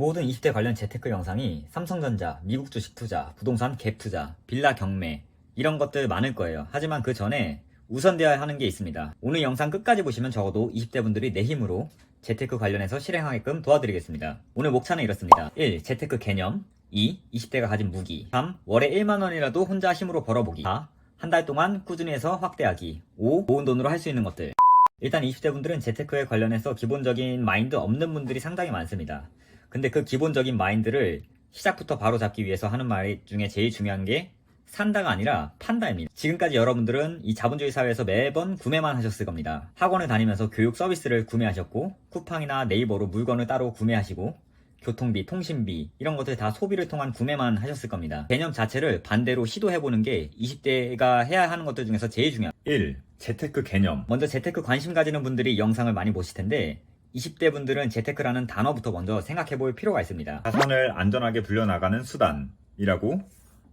모든 20대 관련 재테크 영상이 삼성전자, 미국 주식 투자, 부동산 갭 투자, 빌라 경매 이런 것들 많을 거예요. 하지만 그 전에 우선되어야 하는 게 있습니다. 오늘 영상 끝까지 보시면 적어도 20대 분들이 내 힘으로 재테크 관련해서 실행하게끔 도와드리겠습니다. 오늘 목차는 이렇습니다. 1. 재테크 개념. 2. 20대가 가진 무기. 3. 월에 1만원이라도 혼자 힘으로 벌어보기. 4. 한 달 동안 꾸준히 해서 확대하기. 5. 모은 돈으로 할 수 있는 것들. 일단 20대 분들은 재테크에 관련해서 기본적인 마인드 없는 분들이 상당히 많습니다. 근데 그 기본적인 마인드를 시작부터 바로 잡기 위해서 하는 말 중에 제일 중요한 게 산다가 아니라 판다입니다. 지금까지 여러분들은 이 자본주의 사회에서 매번 구매만 하셨을 겁니다. 학원을 다니면서 교육 서비스를 구매하셨고, 쿠팡이나 네이버로 물건을 따로 구매하시고, 교통비, 통신비 이런 것들 다 소비를 통한 구매만 하셨을 겁니다. 개념 자체를 반대로 시도해보는 게 20대가 해야 하는 것들 중에서 제일 중요합니다. 1. 재테크 개념. 먼저 재테크 관심 가지는 분들이 이 영상을 많이 보실 텐데 20대 분들은 재테크라는 단어부터 먼저 생각해 볼 필요가 있습니다. 자산을 안전하게 불려나가는 수단이라고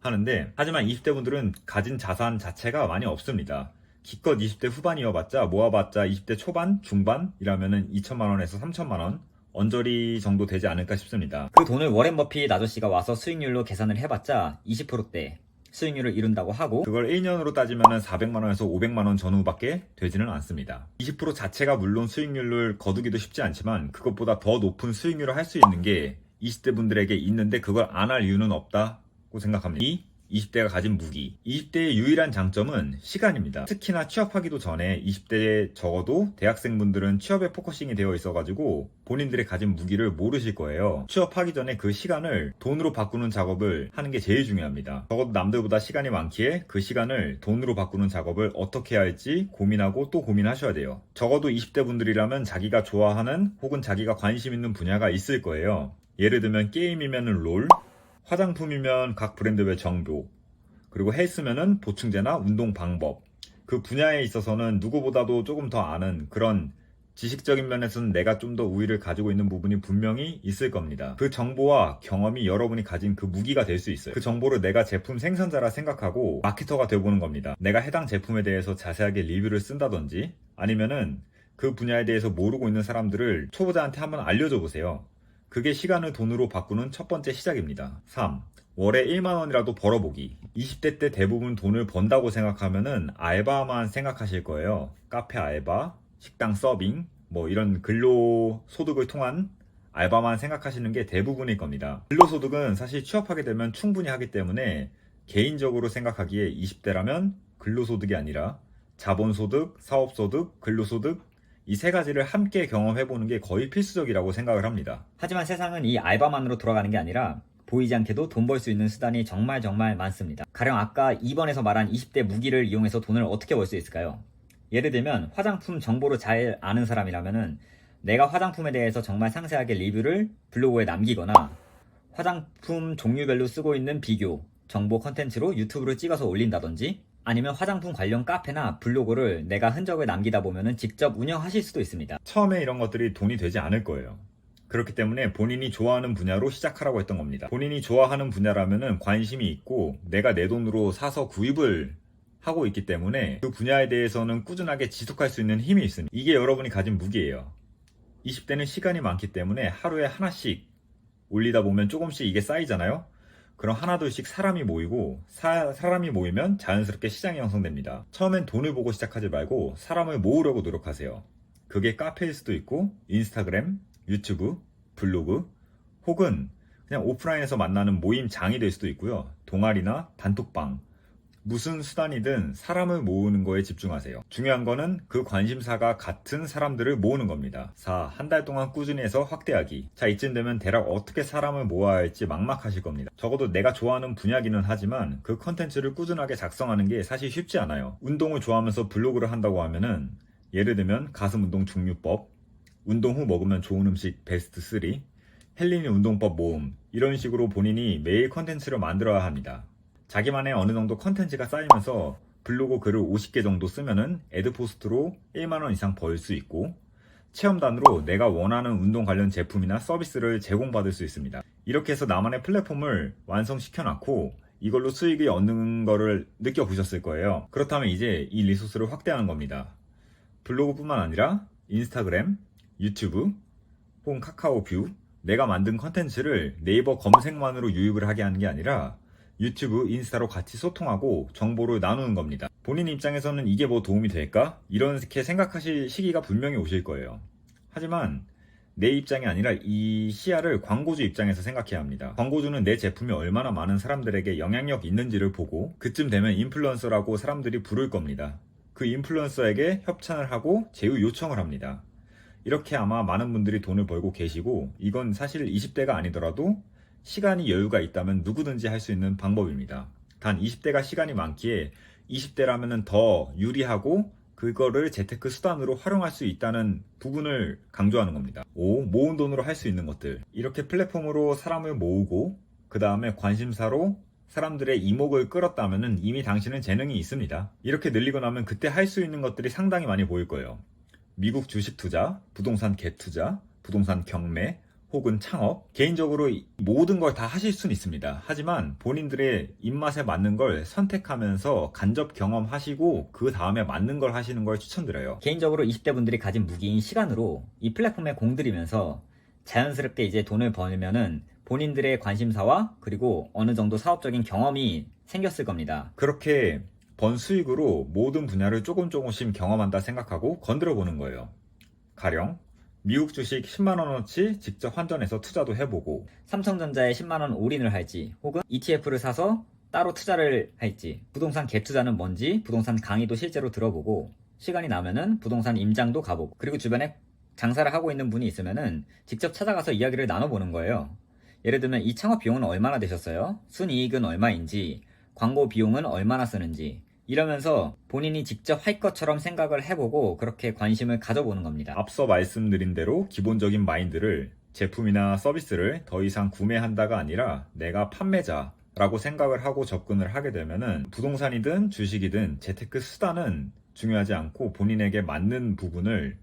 하는데, 하지만 20대 분들은 가진 자산 자체가 많이 없습니다. 기껏 20대 후반이어봤자 모아봤자 20대 초반, 중반이라면은 2천만원에서 3천만원 언저리 정도 되지 않을까 싶습니다. 그 돈을 워렌 버핏 아저씨가 와서 수익률로 계산을 해봤자 20%대 수익률을 이룬다고 하고, 그걸 1년으로 따지면 400만원에서 500만원 전후밖에 되지는 않습니다. 20% 자체가 물론 수익률을 거두기도 쉽지 않지만 그것보다 더 높은 수익률을 할 수 있는 게 20대 분들에게 있는데 그걸 안 할 이유는 없다고 생각합니다. 20대가 가진 무기. 20대의 유일한 장점은 시간입니다. 특히나 취업하기도 전에 20대에 적어도 대학생분들은 취업에 포커싱이 되어 있어가지고 본인들의 가진 무기를 모르실 거예요. 취업하기 전에 그 시간을 돈으로 바꾸는 작업을 하는 게 제일 중요합니다. 적어도 남들보다 시간이 많기에 그 시간을 돈으로 바꾸는 작업을 어떻게 해야 할지 고민하고 또 고민하셔야 돼요. 적어도 20대 분들이라면 자기가 좋아하는 혹은 자기가 관심 있는 분야가 있을 거예요. 예를 들면 게임이면 롤, 화장품이면 각 브랜드별 정보, 그리고 헬스면은 보충제나 운동 방법. 그 분야에 있어서는 누구보다도 조금 더 아는, 그런 지식적인 면에서는 내가 좀 더 우위를 가지고 있는 부분이 분명히 있을 겁니다. 그 정보와 경험이 여러분이 가진 그 무기가 될 수 있어요. 그 정보를 내가 제품 생산자라 생각하고 마케터가 되어보는 겁니다. 내가 해당 제품에 대해서 자세하게 리뷰를 쓴다든지, 아니면은 그 분야에 대해서 모르고 있는 사람들을 초보자한테 한번 알려줘 보세요. 그게 시간을 돈으로 바꾸는 첫 번째 시작입니다. 3. 월에 1만원이라도 벌어보기. 20대 때 대부분 돈을 번다고 생각하면은 알바만 생각하실 거예요. 카페 알바, 식당 서빙, 이런 근로소득을 통한 알바만 생각하시는 게 대부분일 겁니다. 근로소득은 사실 취업하게 되면 충분히 하기 때문에 개인적으로 생각하기에 20대라면 근로소득이 아니라 자본소득, 사업소득, 근로소득, 이 세 가지를 함께 경험해보는 게 거의 필수적이라고 생각을 합니다. 하지만 세상은 이 알바만으로 돌아가는 게 아니라 보이지 않게도 돈 벌 수 있는 수단이 정말 많습니다. 가령 아까 2번에서 말한 20대 무기를 이용해서 돈을 어떻게 벌 수 있을까요? 예를 들면 화장품 정보를 잘 아는 사람이라면은 내가 화장품에 대해서 정말 상세하게 리뷰를 블로그에 남기거나 화장품 종류별로 쓰고 있는 비교, 정보 컨텐츠로 유튜브를 찍어서 올린다든지, 아니면 화장품 관련 카페나 블로그를 내가 흔적을 남기다 보면은 직접 운영하실 수도 있습니다. 처음에 이런 것들이 돈이 되지 않을 거예요. 그렇기 때문에 본인이 좋아하는 분야로 시작하라고 했던 겁니다. 본인이 좋아하는 분야라면은 관심이 있고 내가 내 돈으로 사서 구입을 하고 있기 때문에 그 분야에 대해서는 꾸준하게 지속할 수 있는 힘이 있습니다. 이게 여러분이 가진 무기예요. 20대는 시간이 많기 때문에 하루에 하나씩 올리다 보면 조금씩 이게 쌓이잖아요. 그럼 하나둘씩 사람이 모이고 사람이 모이면 자연스럽게 시장이 형성됩니다. 처음엔 돈을 보고 시작하지 말고 사람을 모으려고 노력하세요. 그게 카페일 수도 있고 인스타그램, 유튜브, 블로그, 혹은 그냥 오프라인에서 만나는 모임장이 될 수도 있고요. 동아리나 단톡방, 무슨 수단이든 사람을 모으는 거에 집중하세요. 중요한 거는 그 관심사가 같은 사람들을 모으는 겁니다. 4. 한 달 동안 꾸준히 해서 확대하기. 자, 이쯤 되면 대략 어떻게 사람을 모아야 할지 막막하실 겁니다. 적어도 내가 좋아하는 분야기는 하지만 그 컨텐츠를 꾸준하게 작성하는 게 사실 쉽지 않아요. 운동을 좋아하면서 블로그를 한다고 하면은 예를 들면 가슴 운동 중류법, 운동 후 먹으면 좋은 음식 베스트 3, 헬린이 운동법 모음, 이런 식으로 본인이 매일 컨텐츠를 만들어야 합니다. 자기만의 어느 정도 컨텐츠가 쌓이면서 블로그 글을 50개 정도 쓰면은 애드포스트로 1만원 이상 벌 수 있고, 체험단으로 내가 원하는 운동 관련 제품이나 서비스를 제공받을 수 있습니다. 이렇게 해서 나만의 플랫폼을 완성시켜 놨고 이걸로 수익이 얻는 거를 느껴보셨을 거예요. 그렇다면 이제 이 리소스를 확대하는 겁니다. 블로그뿐만 아니라 인스타그램, 유튜브, 혹은 카카오 뷰, 내가 만든 컨텐츠를 네이버 검색만으로 유입을 하게 하는 게 아니라 유튜브, 인스타로 같이 소통하고 정보를 나누는 겁니다. 본인 입장에서는 이게 뭐 도움이 될까? 이렇게 생각하실 시기가 분명히 오실 거예요. 하지만 내 입장이 아니라 이 시야를 광고주 입장에서 생각해야 합니다. 광고주는 내 제품이 얼마나 많은 사람들에게 영향력 있는지를 보고 그쯤 되면 인플루언서라고 사람들이 부를 겁니다. 그 인플루언서에게 협찬을 하고 제휴 요청을 합니다. 이렇게 아마 많은 분들이 돈을 벌고 계시고 이건 사실 20대가 아니더라도 시간이 여유가 있다면 누구든지 할 수 있는 방법입니다. 단 20대가 시간이 많기에 20대라면 더 유리하고 그거를 재테크 수단으로 활용할 수 있다는 부분을 강조하는 겁니다. 5. 모은 돈으로 할 수 있는 것들. 이렇게 플랫폼으로 사람을 모으고 그 다음에 관심사로 사람들의 이목을 끌었다면 이미 당신은 재능이 있습니다. 이렇게 늘리고 나면 그때 할 수 있는 것들이 상당히 많이 보일 거예요. 미국 주식 투자, 부동산 갭 투자, 부동산 경매, 혹은 창업. 개인적으로 모든 걸 다 하실 수는 있습니다. 하지만 본인들의 입맛에 맞는 걸 선택하면서 간접 경험하시고 그 다음에 맞는 걸 하시는 걸 추천드려요. 개인적으로 20대 분들이 가진 무기인 시간으로 이 플랫폼에 공들이면서 자연스럽게 이제 돈을 벌면은 본인들의 관심사와 그리고 어느 정도 사업적인 경험이 생겼을 겁니다. 그렇게 번 수익으로 모든 분야를 조금씩 경험한다 생각하고 건드려 보는 거예요. 가령 미국 주식 10만원어치 직접 환전해서 투자도 해보고 삼성전자에 10만원 올인을 할지 혹은 ETF를 사서 따로 투자를 할지 부동산 갭 투자는 뭔지 부동산 강의도 실제로 들어보고 시간이 나면은 부동산 임장도 가보고 그리고 주변에 장사를 하고 있는 분이 있으면은 직접 찾아가서 이야기를 나눠보는 거예요. 예를 들면 이 창업 비용은 얼마나 되셨어요? 순이익은 얼마인지 광고 비용은 얼마나 쓰는지 이러면서 본인이 직접 할 것처럼 생각을 해보고 그렇게 관심을 가져보는 겁니다. 앞서 말씀드린 대로 기본적인 마인드를 제품이나 서비스를 더 이상 구매한다가 아니라 내가 판매자라고 생각을 하고 접근을 하게 되면은 부동산이든 주식이든 재테크 수단은 중요하지 않고 본인에게 맞는 부분을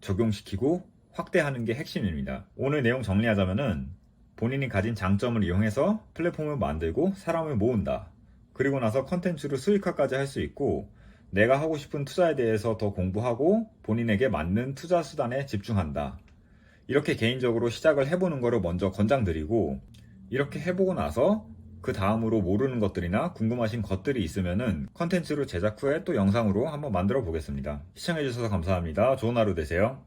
적용시키고 확대하는 게 핵심입니다. 오늘 내용 정리하자면은 본인이 가진 장점을 이용해서 플랫폼을 만들고 사람을 모은다. 그리고 나서 컨텐츠로 수익화까지 할 수 있고 내가 하고 싶은 투자에 대해서 더 공부하고 본인에게 맞는 투자 수단에 집중한다. 이렇게 개인적으로 시작을 해보는 거를 먼저 권장드리고 이렇게 해보고 나서 그 다음으로 모르는 것들이나 궁금하신 것들이 있으면은 컨텐츠로 제작 후에 또 영상으로 한번 만들어 보겠습니다. 시청해주셔서 감사합니다. 좋은 하루 되세요.